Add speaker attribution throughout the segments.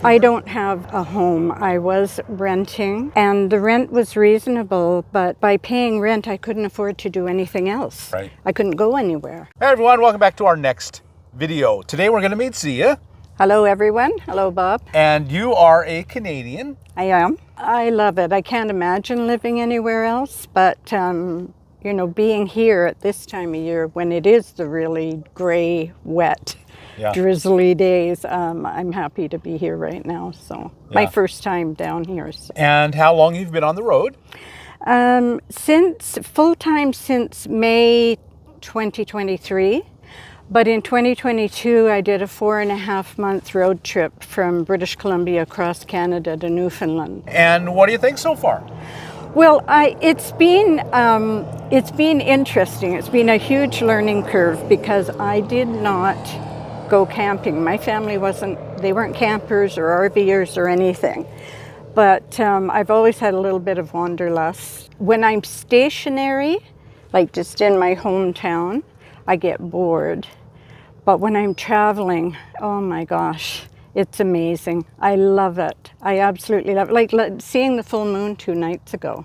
Speaker 1: I don't have a home. I was renting and the rent was reasonable, but by paying rent, I couldn't afford to do anything else.
Speaker 2: Right.
Speaker 1: I couldn't go anywhere.
Speaker 2: Hey everyone, welcome back to our next video. Today we're going to meet Zia.
Speaker 1: Hello everyone. Hello Bob.
Speaker 2: And you are a Canadian.
Speaker 1: I am. I love it. I can't imagine living anywhere else, but you know, being here at this time of year when it is the really gray, wet, drizzly days, I'm happy to be here right now. So my first time down here. So.
Speaker 2: And how long have you been on the road?
Speaker 1: Since full-time since May 2023. But in 2022, I did a 4.5-month road trip from British Columbia across Canada to Newfoundland.
Speaker 2: And what do you think so far?
Speaker 1: Well, it's been interesting. It's been a huge learning curve because I did not go camping. My family they weren't campers or RVers or anything. But I've always had a little bit of wanderlust. When I'm stationary, like just in my hometown, I get bored. But when I'm traveling, oh my gosh, it's amazing. I love it. I absolutely love it. Like seeing the full moon 2 nights ago.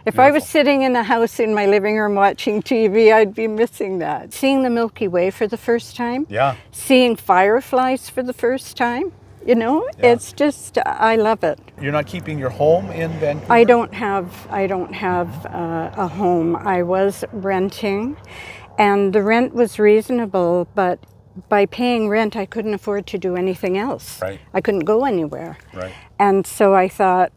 Speaker 1: If I was sitting in a house in my living room watching TV, I'd be missing that. Seeing the Milky Way for the first time. Seeing fireflies for the first time. You know, it's just, I love it.
Speaker 2: You're not keeping your home in Vancouver?
Speaker 1: I don't have a home. I was renting and the rent was reasonable, but by paying rent, I couldn't afford to do anything else.
Speaker 2: Right.
Speaker 1: I couldn't go anywhere.
Speaker 2: Right.
Speaker 1: And so I thought,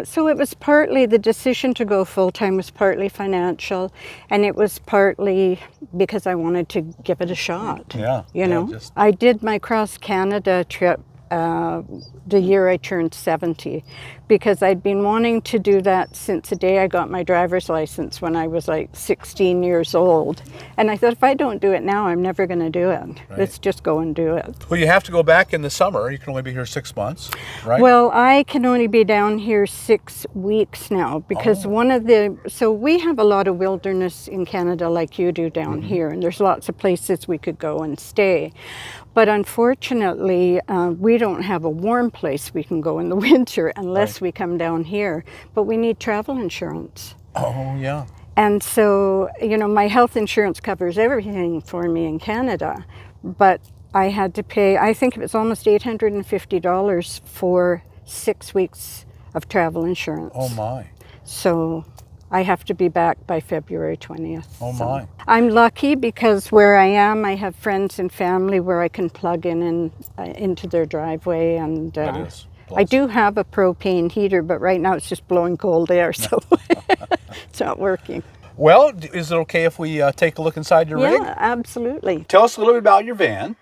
Speaker 1: so it was partly the decision to go full-time was partly financial, and it was partly because I wanted to give it a shot. You know, I did my cross-Canada trip the year I turned 70 because I'd been wanting to do that since the day I got my driver's license when I was like 16 years old. And I thought, if I don't do it now, I'm never going to do it. Let's just go and do it.
Speaker 2: Well, you have to go back in the summer. You can only be here 6 months, right?
Speaker 1: Well, I can only be down here 6 weeks now because so we have a lot of wilderness in Canada like you do down here, and there's lots of places we could go and stay. But unfortunately, we don't have a warm place we can go in the winter unless we come down here. But we need travel insurance.
Speaker 2: Oh, yeah.
Speaker 1: And so, you know, my health insurance covers everything for me in Canada. But I had to pay, I think it was almost $850 for 6 weeks of travel insurance.
Speaker 2: Oh, my.
Speaker 1: So I have to be back by February 20th.
Speaker 2: Oh my.
Speaker 1: I'm lucky because where I am, I have friends and family where I can plug in and into their driveway. And I do have a propane heater, but right now it's just blowing cold air, so it's not working.
Speaker 2: Well, is it okay if we take a look inside your rig?
Speaker 1: Yeah, absolutely.
Speaker 2: Tell us a little bit about your van.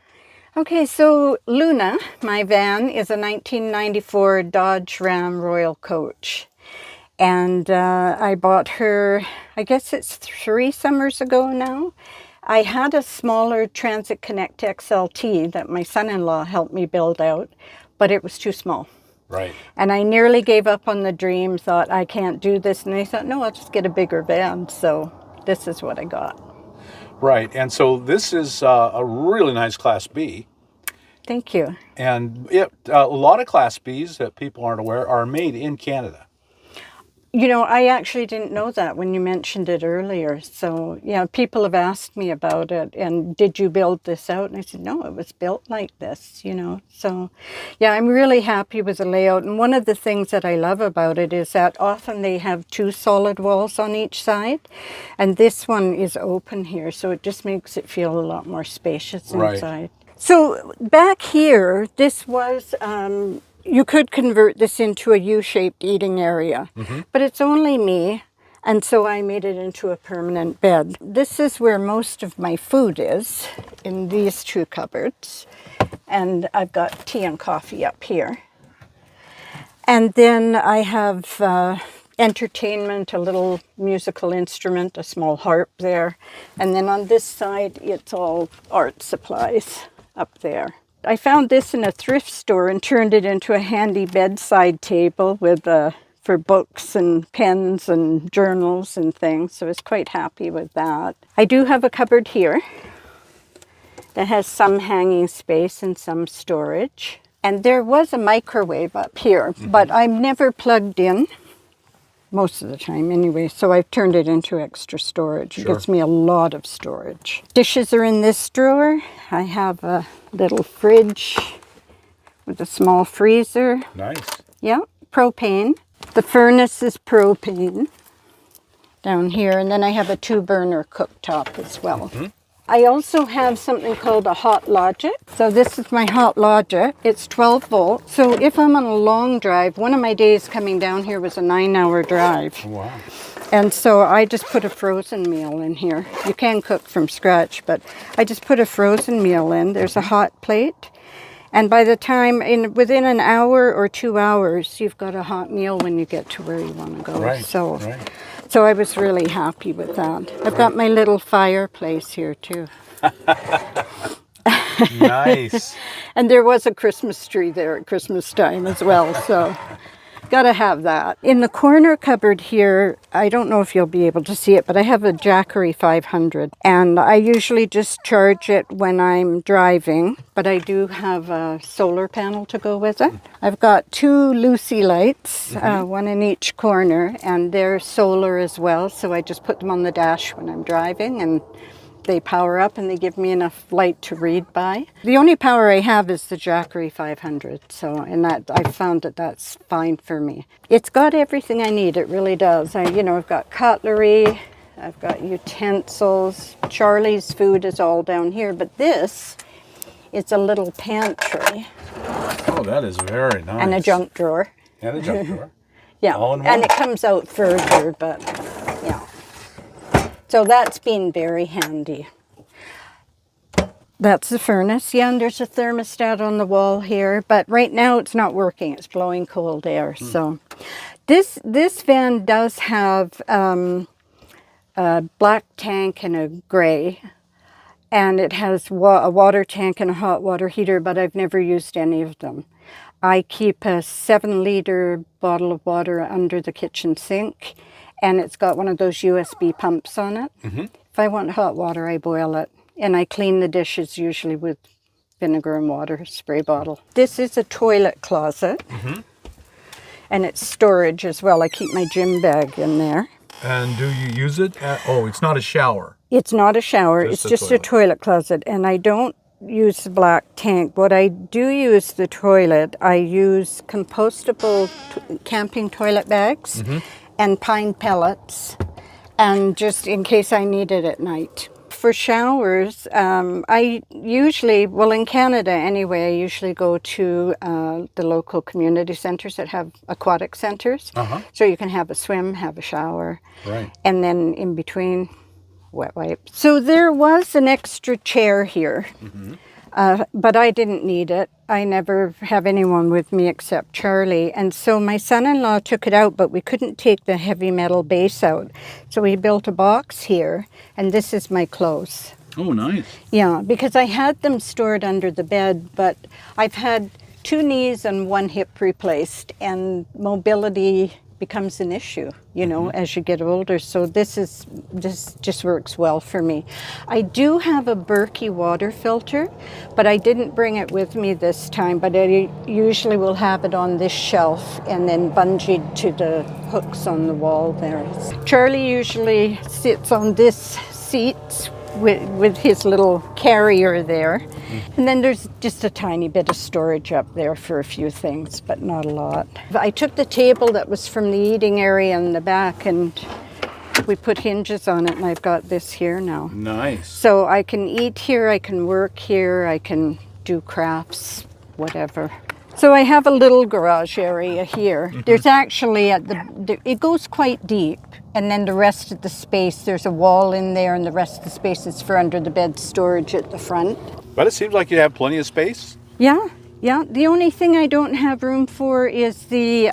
Speaker 1: Okay, so Luna, my van, is a 1994 Dodge Ram Royal Coach. And I bought her, I guess it's 3 summers ago now. I had a smaller Transit Connect XLT that my son-in-law helped me build out, but it was too small.
Speaker 2: Right.
Speaker 1: And I nearly gave up on the dream, thought I can't do this. And I thought, no, I'll just get a bigger van. So this is what I got.
Speaker 2: Right. And so this is a really nice Class B.
Speaker 1: Thank you.
Speaker 2: And a lot of Class Bs that people aren't aware are made in Canada.
Speaker 1: You know, I actually didn't know that when you mentioned it earlier. So, yeah, people have asked me about it and did you build this out? And I said, no, it was built like this, you know. So, yeah, I'm really happy with the layout. And one of the things that I love about it is that often they have 2 solid walls on each side. And this one is open here, so it just makes it feel a lot more spacious inside. So back here, this was... you could convert this into a U-shaped eating area, but it's only me, and so I made it into a permanent bed. This is where most of my food is, in these 2 cupboards, and I've got tea and coffee up here. And then I have entertainment, a little musical instrument, a small harp there, and then on this side, it's all art supplies up there. I found this in a thrift store and turned it into a handy bedside table with for books and pens and journals and things. So I was quite happy with that. I do have a cupboard here that has some hanging space and some storage. And there was a microwave up here, but I'm never plugged in, most of the time anyway, so I've turned it into extra storage. It gives me a lot of storage. Dishes are in this drawer. I have a little fridge with a small freezer.
Speaker 2: Nice.
Speaker 1: Yeah, propane. The furnace is propane down here, and then I have a 2-burner cooktop as well. I also have something called a hot logic. So this is my hot logic. It's 12 volts. So if I'm on a long drive, one of my days coming down here was a 9-hour drive.
Speaker 2: Wow.
Speaker 1: And so I just put a frozen meal in here. You can cook from scratch, but I just put a frozen meal in. There's a hot plate. And by the time, within an hour or 2 hours, you've got a hot meal when you get to where you want to go.
Speaker 2: Right,
Speaker 1: So,
Speaker 2: right.
Speaker 1: so I was really happy with that. I've got my little fireplace here too.
Speaker 2: Nice.
Speaker 1: And there was a Christmas tree there at Christmas time as well, so gotta have that. In the corner cupboard here, I don't know if you'll be able to see it, but I have a Jackery 500, and I usually just charge it when I'm driving, but I do have a solar panel to go with it. I've got 2 Luci Lights, one in each corner, and they're solar as well, so I just put them on the dash when I'm driving, and they power up and they give me enough light to read by. The only power I have is the Jackery 500, so, and that I found that that's fine for me. It's got everything I need, it really does. I've got cutlery, I've got utensils. Charlie's food is all down here, but this is a little pantry.
Speaker 2: Oh, that is very nice.
Speaker 1: And a junk drawer.
Speaker 2: And a junk drawer.
Speaker 1: Yeah,
Speaker 2: All in one.
Speaker 1: and it comes out further, but yeah. So that's been very handy. That's the furnace. Yeah, and there's a thermostat on the wall here, but right now it's not working. It's blowing cold air. So this van does have a black tank and a gray, and it has a water tank and a hot water heater, but I've never used any of them. I keep a 7-liter bottle of water under the kitchen sink, and it's got one of those USB pumps on it. If I want hot water, I boil it, and I clean the dishes usually with vinegar and water, spray bottle. This is a toilet closet, and it's storage as well. I keep my gym bag in there.
Speaker 3: And do you use it? It's not a shower.
Speaker 1: It's not a shower, it's just a toilet closet, and I don't use the black tank. What I do use the toilet, I use compostable camping toilet bags and pine pellets, and just in case I need it at night. For showers, I usually, well in Canada anyway, I usually go to the local community centres that have aquatic centres. So you can have a swim, have a shower, and then in between, wet wipes. So there was an extra chair here, but I didn't need it. I never have anyone with me except Charlie. And so my son-in-law took it out, but we couldn't take the heavy metal base out. So we built a box here, and this is my clothes.
Speaker 2: Oh, nice.
Speaker 1: Yeah, because I had them stored under the bed, but I've had 2 knees and 1 hip replaced, and mobility becomes an issue, as you get older. So this just works well for me. I do have a Berkey water filter, but I didn't bring it with me this time, but I usually will have it on this shelf and then bungeed to the hooks on the wall there. Charlie usually sits on this seat with his little carrier there. And then there's just a tiny bit of storage up there for a few things, but not a lot. I took the table that was from the eating area in the back and we put hinges on it, and I've got this here now.
Speaker 2: Nice.
Speaker 1: So I can eat here, I can work here, I can do crafts, whatever. So I have a little garage area here. There's actually, it goes quite deep, and then the rest of the space, there's a wall in there, and the rest of the space is for under the bed storage at the front.
Speaker 2: But it seems like you have plenty of space.
Speaker 1: Yeah. The only thing I don't have room for is the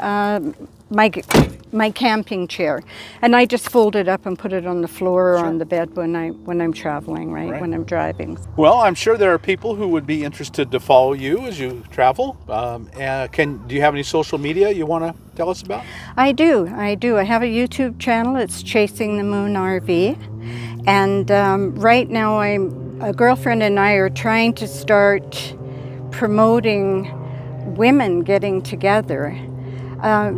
Speaker 1: my camping chair, and I just fold it up and put it on the floor or on the bed when I'm traveling, right? When I'm driving.
Speaker 2: Well, I'm sure there are people who would be interested to follow you as you travel. Do you have any social media you want to tell us about?
Speaker 1: I do. I have a YouTube channel. It's Chasing the Moon RV, and right now a girlfriend and I are trying to start promoting women getting together.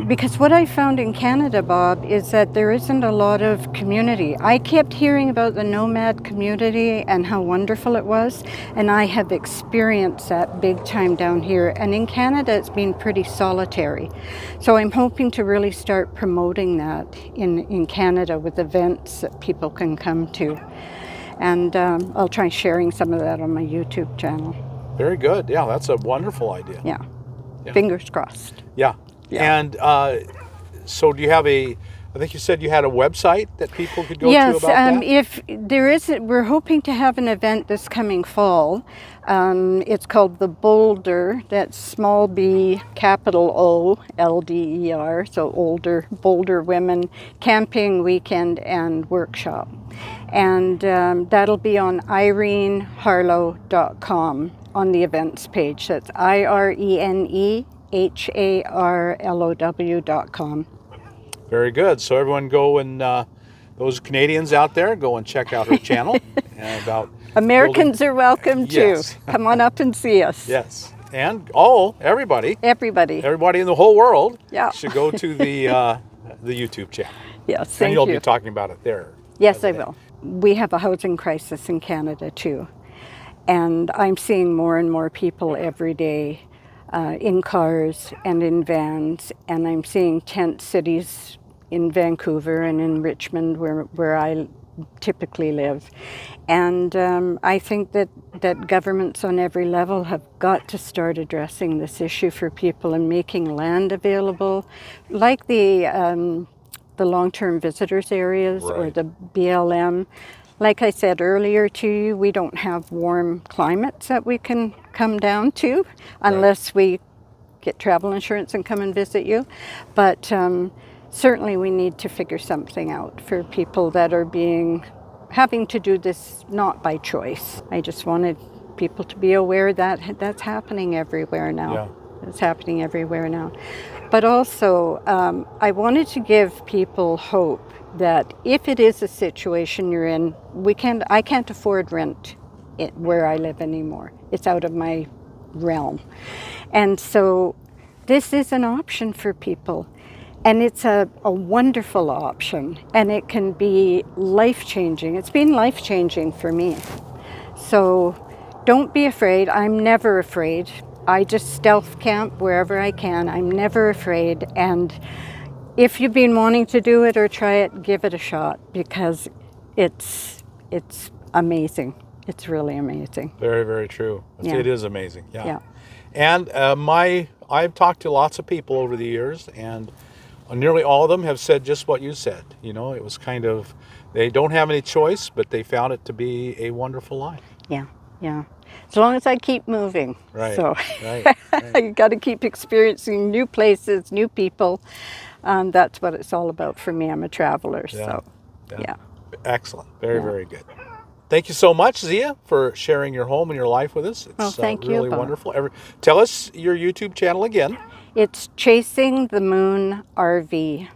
Speaker 1: Because what I found in Canada, Bob, is that there isn't a lot of community. I kept hearing about the nomad community and how wonderful it was, and I have experienced that big time down here. And in Canada, it's been pretty solitary. So I'm hoping to really start promoting that in Canada with events that people can come to. And I'll try sharing some of that on my YouTube channel.
Speaker 2: Very good. Yeah, that's a wonderful idea.
Speaker 1: Yeah.
Speaker 2: Yeah.
Speaker 1: Fingers crossed.
Speaker 2: Yeah.
Speaker 1: Yeah.
Speaker 2: And so do you have I think you said you had a website that people could go
Speaker 1: Yes,
Speaker 2: to about that?
Speaker 1: if there is, we're hoping to have an event this coming fall. It's called the Boulder, that's small b, capital O, LDER, so Boulder Women Camping Weekend and Workshop. And that'll be on ireneharlow.com on the events page. That's IRENEHARLOW.com.
Speaker 2: Very good. So everyone go and those Canadians out there, go and check out her channel. And about
Speaker 1: Americans are welcome
Speaker 2: Yes.
Speaker 1: too. Come on up and see us.
Speaker 2: Yes. And everybody
Speaker 1: Everybody.
Speaker 2: in the whole world
Speaker 1: Yeah.
Speaker 2: should go to the YouTube channel.
Speaker 1: Yes,
Speaker 2: And
Speaker 1: thank
Speaker 2: you'll
Speaker 1: you.
Speaker 2: be talking about it there.
Speaker 1: Yes, I will. We have a housing crisis in Canada too. And I'm seeing more and more people every day in cars and in vans. And I'm seeing tent cities in Vancouver and in Richmond where I typically live. And I think that governments on every level have got to start addressing this issue for people and making land available, like the long-term visitors areas or
Speaker 2: Right.
Speaker 1: the BLM. Like I said earlier to you, we don't have warm climates that we can come down to unless we get travel insurance and come and visit you. But certainly we need to figure something out for people that are having to do this not by choice. I just wanted people to be aware that that's happening everywhere now.
Speaker 2: Yeah.
Speaker 1: It's happening everywhere now. But also, I wanted to give people hope that if it is a situation you're in, I can't afford rent where I live anymore. It's out of my realm. And so this is an option for people. And it's a wonderful option. And it can be life-changing. It's been life-changing for me. So don't be afraid. I'm never afraid. I just stealth camp wherever I can. I'm never afraid. And if you've been wanting to do it or try it, give it a shot because it's amazing. It's really amazing.
Speaker 2: Very, very true.
Speaker 1: Yeah.
Speaker 2: It is amazing. Yeah.
Speaker 1: Yeah.
Speaker 2: And I've talked to lots of people over the years, and nearly all of them have said just what you said. You know, it was kind of, they don't have any choice, but they found it to be a wonderful life.
Speaker 1: Yeah, yeah. As long as I keep moving.
Speaker 2: Right,
Speaker 1: So
Speaker 2: right.
Speaker 1: you got to keep experiencing new places, new people. That's what it's all about for me. I'm a traveler. So, yeah.
Speaker 2: Excellent. Very,
Speaker 1: Yeah.
Speaker 2: very good. Thank you so much, Zia, for sharing your home and your life with us. It's
Speaker 1: thank you,
Speaker 2: really
Speaker 1: Bob.
Speaker 2: wonderful. Tell us your YouTube channel again.
Speaker 1: It's Chasing the Moon RV.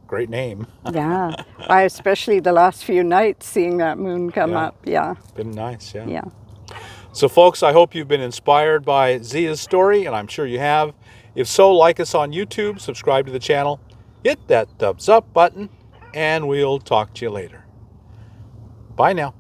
Speaker 2: Great name.
Speaker 1: Yeah. Especially the last few nights seeing that moon come
Speaker 2: Yeah.
Speaker 1: up. Yeah.
Speaker 2: Been nice, yeah.
Speaker 1: Yeah.
Speaker 2: So, folks, I hope you've been inspired by Zia's story, and I'm sure you have. If so, like us on YouTube, subscribe to the channel, hit that thumbs up button, and we'll talk to you later. Bye now.